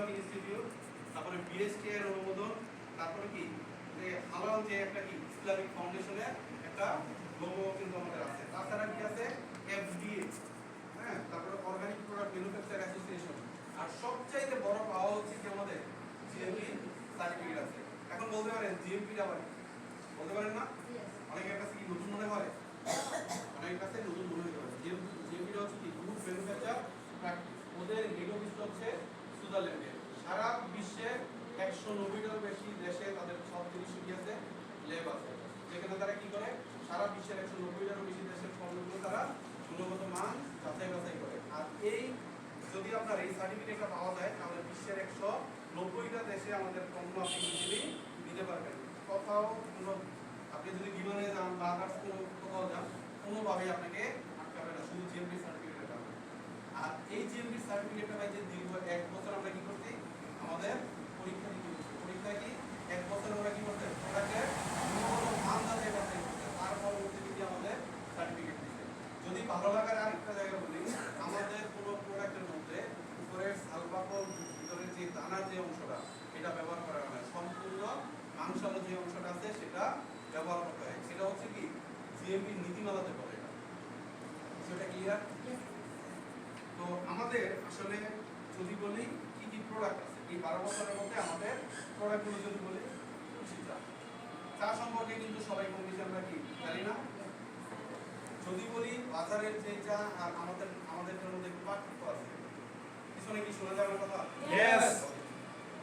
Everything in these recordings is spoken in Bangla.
বিভাগ ইনস্টিটিউট, তারপরে বিএসটিআই এর অনুমোদন, তারপরে কি যে হালাল যে একটা কি ইসলামিক ফাউন্ডেশনের একটা লোগো কিন্তু আমাদের আছে। তাছাড়া কি আছে এফডিএ, হ্যাঁ, তারপরে অর্গানিক প্রোডাক্ট ম্যানুফ্যাকচার অ্যাসোসিয়েশন, আর সবচাইতে বড় পাওয়া হচ্ছে কি আমাদের জিএমপি সার্টিফিকেট আছে। এখন বলতে পারেন জিএমপিটা আবার বলতে পারেন না? অনেকের কাছে কি নতুন মনে হয়? অনেকের কাছে নতুন মনে হতে পারে। জিএমপিটা হচ্ছে কি গুড ম্যানুফ্যাকচার প্র্যাকটিস। ওদের হেড অফিস হচ্ছে সুইজারল্যান্ডে। সারা বিশ্বের 190টার বেশি দেশে তাদের সব জিনিস কি আছে, ল্যাব আছে, যেখানে তারা কি করে সারা বিশ্বের 190টারও বেশি দেশের পণ্যগুলো তারা গুণগত মান যাচাই বাছাই করে। আর এই যদি আপনার এই সার্টিফিকেটটা পাওয়া যায় তাহলে বিশ্বের 190টা দেশে আমাদের পণ্য আপনি ইজিলি দিতে পারবেন। কোথাও কোনো আপনি যদি বিমানে যান বা আদার্স কোনো কোথাও যান, কোনোভাবেই আপনাকে আটকাবে না, শুধু জিএমপি সার্টিফিকেটটা পাবেন। আর এই জিএমপি সার্টিফিকেটটা পাই যে দীর্ঘ 1 বছর আমরা কি করছি, আমাদের পরীক্ষা দিতে হচ্ছে। পরীক্ষা কি 1 বছর আমরা কি করতে প্রোডাক্টের গুণগত মান যাচাই বাছাই করতে, তার পরবর্তীতে আমাদের সার্টিফিকেট দিতে। যদি ভালো লাগার আরেকটা জায়গা বলি, আমাদের কোনো প্রোডাক্টের মধ্যে উপরের সালবাকল ভিতরের যে দানার যে অংশটা এটা ব্যবহার করা হয় না, সম্পূর্ণ মাংসালো যে অংশটা আছে সেটা ব্যবহার করতে হয়। সেটা হচ্ছে কি জিএমপি নীতিমালাতে বলে এটা। সেটা ক্লিয়ার? তো আমাদের আসলে যদি বলি কি কি প্রোডাক্ট আছে এই 12 বছরের মধ্যে আমাদের প্রোডাক্টগুলো যদি বলি, চা সম্পর্কে কিন্তু সবাই কম বেশি আমরা কি জানি না? যদি বলি বাজারের যে চা আর আমাদের মধ্যে একটু পার্থক্য আছে, পিছনে কি শোনা যাবে কথা? यस।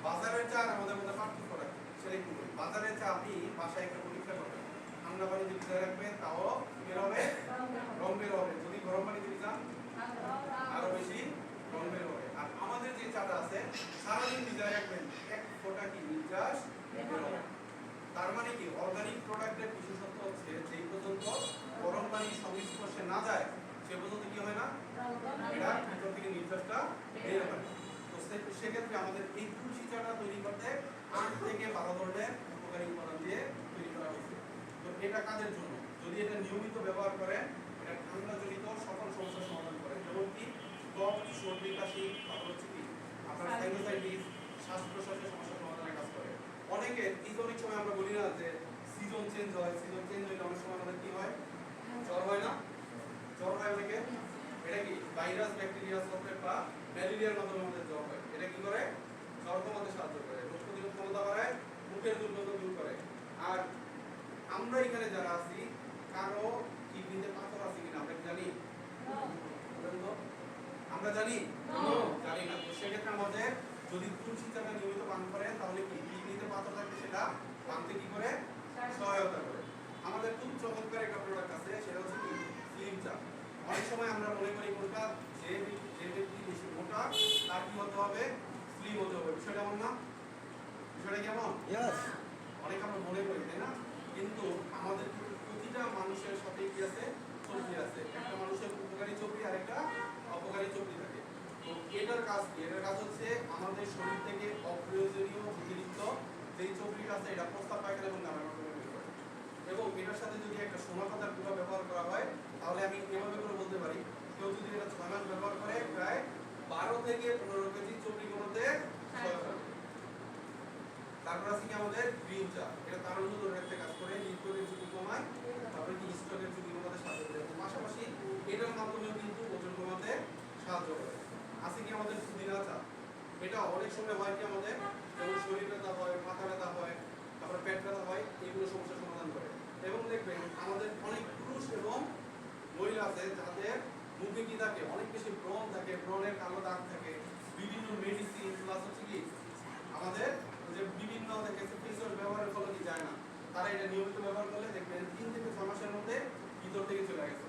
বাজারের চা আর আমাদের মধ্যে পার্থক্য রাখবে, সেটা একটু বলি। বাজারের চা আপনি বাসায় একটা পরীক্ষা করবেন, ঠান্ডা পানি দিয়ে ভিজায় রাখবেন, তাও বের হবে, রং বের হবে। যদি গরম পানি দিয়ে ভিজান আরো বেশি রং বের হবে। আর আমাদের যে চাটা আছে সারাদিন ভিজায় রাখবেন, এক ফোঁটা কি নির্যাস বের হবে। তার মানে কি অর্গানিক প্রোডাক্টের বিশেষত্ব হচ্ছে যেই পর্যন্ত গরম পানি সংস্পর্শে না যায় সে পর্যন্ত কি হয় না, এটা ভিতর থেকে নির্যাসটা বের হয়। তো সেক্ষেত্রে আমাদের এই তুলসী চাটা তৈরি করতে 8 থেকে 12 ধরনের উপকারী উপাদান দিয়ে তৈরি করা হয়েছে। তো এটা কাদের জন্য? যদি এটা নিয়মিত ব্যবহার করেন, এটা ঠান্ডাজনিত সকল সমস্যার সমাধান করে, যেমন কি কফ, সর্দি, কাশি, তারপর হচ্ছে কি আপনার সাইনোসাইটিস, শ্বাস প্রশ্বাসের সমস্যার সমাধানে কাজ করে। অনেকে এই যে অনেক সময় আমরা বলি না যে সিজন চেঞ্জ হয়, সিজন চেঞ্জ হইলে অনেক সময় আমাদের কি হয়, জ্বর হয় না? জ্বর হয় অনেকে, এটা কি ভাইরাস, ব্যাকটেরিয়া, সফট বা ম্যালেরিয়ার মাধ্যমে আমাদের জ্বর হয়। এটা কি করে? জ্বর কমাতে সাহায্য করে, রোগ প্রতিরোধ ক্ষমতা বাড়ায়, মুখের দুর্গন্ধ দূর করে। আর আমরা এখানে যারা আছি কারো কিডনিতে পাথর আছে কিনা আমরা কি জানি? আমরা জানি? জানি না। তো সেক্ষেত্রে আমাদের যদি তুলসী চাটা নিয়মিত পান করেন তাহলে কি কিডনিতে পাথর থাকলে সেটা ভাঙতে কি করে সহায়তা করে। আমাদের খুব চমৎকার একটা প্রোডাক্ট আছে, সেটা হচ্ছে কি স্লিম চা। অনেক সময় আমরা মনে করি কোনটা যে ব্যক্তি বেশি মোটা তার কি হতে হবে, স্লিম হতে হবে। বিষয়টা এমন না? বিষয়টা কেমন? यस। অনেক আমরা মনে করি, তাই না? কিন্তু আমাদের প্রতিটা মানুষের সাথে কি আছে, চর্বি আছে। একটা মানুষের উপকারী চর্বি আর একটা অপকারী চর্বি থাকে। তো এটার কাজ কি? এটার কাজ হচ্ছে আমাদের শরীর থেকে অপ্রয়োজনীয় অতিরিক্ত যেই চর্বিটা আছে এটা প্রস্তাব, পায়খানা এবং নানা রকমের বের করে। এবং এটার সাথে যদি একটা সোনা পাতার গুঁড়া ব্যবহার করা হয় তাহলে আমি এভাবে করে বলতে পারি, কেউ যদি এটা 6 মাস ব্যবহার করে প্রায় 12 থেকে 15 কেজি চর্বি কমাতে সহায়তা করে। তারপর আছে কি আমাদের গ্রিন চা, এটা তারুণ্য ধরে রাখতে কাজ করে, হৃদরোগের ঝুঁকি কমায়, তারপরে কি স্ট্রোকের ঝুঁকি কমাতে সাহায্য করে। পাশাপাশি এটার মাধ্যমেও কিন্তু ওজন কমাতে সাহায্য করে। আছে কি আমাদের পুদিনা চা, এটা অনেক সময় হয় কি আমাদের যেমন শরীর ব্যথা হয়, মাথা ব্যথা হয়, তারপরে পেট ব্যথা হয়, এইগুলো সমস্যার সমাধান করে। এবং দেখবেন আমাদের অনেক পুরুষ এবং মহিলা আছে যাদের মুখে কি থাকে, অনেক বেশি ব্রণ থাকে, ব্রণের কালো দাগ থাকে, বিভিন্ন মেডিসিন প্লাস হচ্ছে কি আমাদের যে বিভিন্ন থেকে ফেস ওয়াশ ব্যবহারের ফলে কি যায় না, তারা এটা নিয়মিত ব্যবহার করলে দেখবেন 3 থেকে 6 মাসের মধ্যে ভিতর থেকে চলে গেছে।